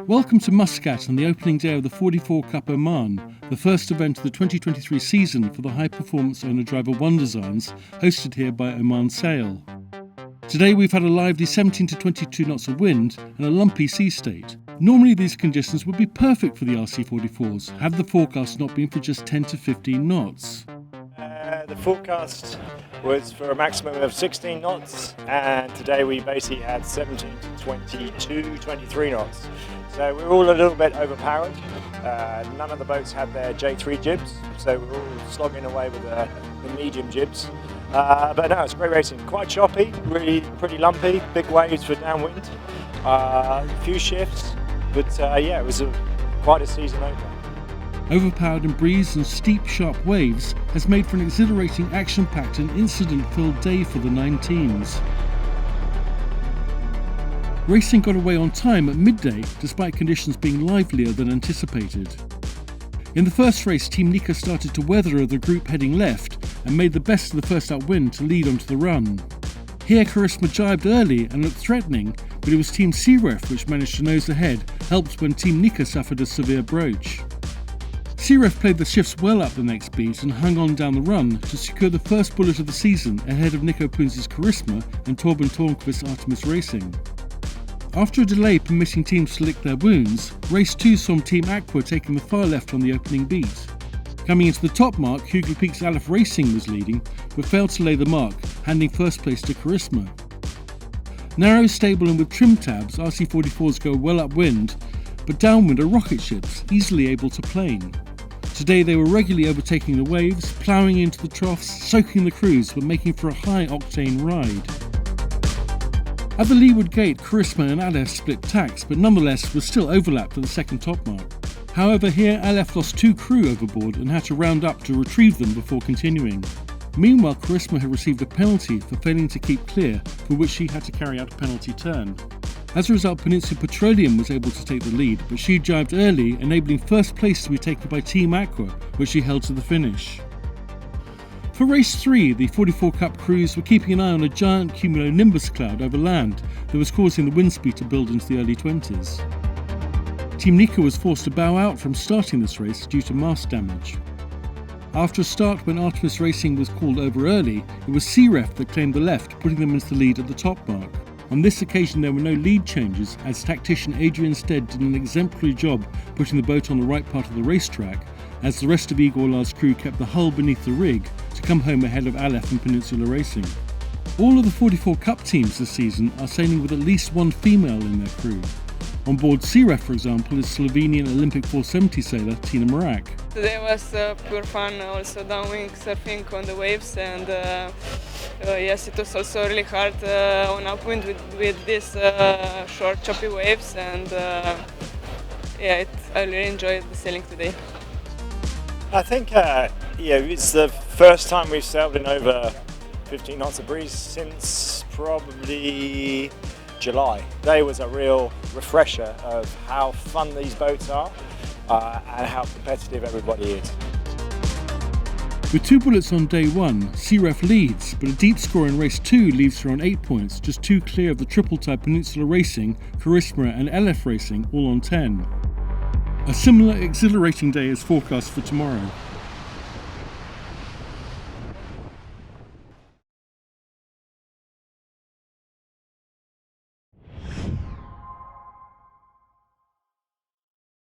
Welcome to Muscat on the opening day of the 44 Cup Oman, the first event of the 2023 season for the high-performance owner-driver One Designs, hosted here by Oman Sail. Today we've had a lively 17 to 22 knots of wind and a lumpy sea state. Normally these conditions would be perfect for the RC44s, had the forecast not been for just 10 to 15 knots. The forecast was for a maximum of 16 knots, and today we basically had 17 to 22, 23 knots. So we were all a little bit overpowered. None of the boats had their J3 jibs, so we were all slogging away with the medium jibs. But no, it's great racing. Quite choppy, really pretty lumpy, big waves for downwind, a few shifts, but yeah, it was quite a season opener. Overpowered in breeze and steep, sharp waves has made for an exhilarating, action-packed and incident-filled day for the 9 teams. Racing got away on time at midday, despite conditions being livelier than anticipated. In the first race, Team Nika started to weather the group heading left and made the best of the first upwind to lead onto the run. Here, Charisma jibed early and looked threatening, but it was Team Searef which managed to nose ahead, helped when Team Nika suffered a severe broach. Searef played the shifts well up the next beat and hung on down the run to secure the first bullet of the season ahead of Nico Poons's Charisma and Torben Tornqvist's Artemis Racing. After a delay permitting teams to lick their wounds, Race 2 saw Team Aqua taking the far left on the opening beat. Coming into the top mark, Hugel Peak's Aleph Racing was leading, but failed to lay the mark, handing first place to Charisma. Narrow, stable and with trim tabs, RC44s go well upwind, but downwind are rocket ships, easily able to plane. Today they were regularly overtaking the waves, ploughing into the troughs, soaking the crews, but making for a high-octane ride. At the leeward gate, Charisma and Aleph split tacks, but nonetheless was still overlapped at the second top mark. However, here Aleph lost 2 crew overboard and had to round up to retrieve them before continuing. Meanwhile, Charisma had received a penalty for failing to keep clear, for which she had to carry out a penalty turn. As a result, Peninsula Petroleum was able to take the lead, but she jibed early, enabling first place to be taken by Team Aqua, which she held to the finish. For race 3, the 44 Cup crews were keeping an eye on a giant cumulonimbus cloud over land that was causing the wind speed to build into the early 20s. Team Nika was forced to bow out from starting this race due to mast damage. After a start when Artemis Racing was called over early, it was Searef that claimed the left, putting them into the lead at the top mark. On this occasion there were no lead changes, as tactician Adrian Stead did an exemplary job putting the boat on the right part of the racetrack, as the rest of Igor Lar's crew kept the hull beneath the rig to come home ahead of Aleph and Peninsula Racing. All of the 44 Cup teams this season are sailing with at least one female in their crew. On board Searef, for example, is Slovenian Olympic 470 sailor Tina Marak. Today was pure fun, also downwind surfing on the waves, and yes, it was also really hard on upwind with these short choppy waves, and yeah, I really enjoyed the sailing today. I think yeah, it's the first time we've sailed in over 15 knots of breeze since probably July. Today was a real refresher of how fun these boats are and how competitive everybody is. With 2 bullets on day 1, Searef leads, but a deep score in race 2 leaves her on 8 points, just 2 clear of the triple-type Peninsula Racing, Charisma and Aleph Racing, all on 10. A similar exhilarating day is forecast for tomorrow.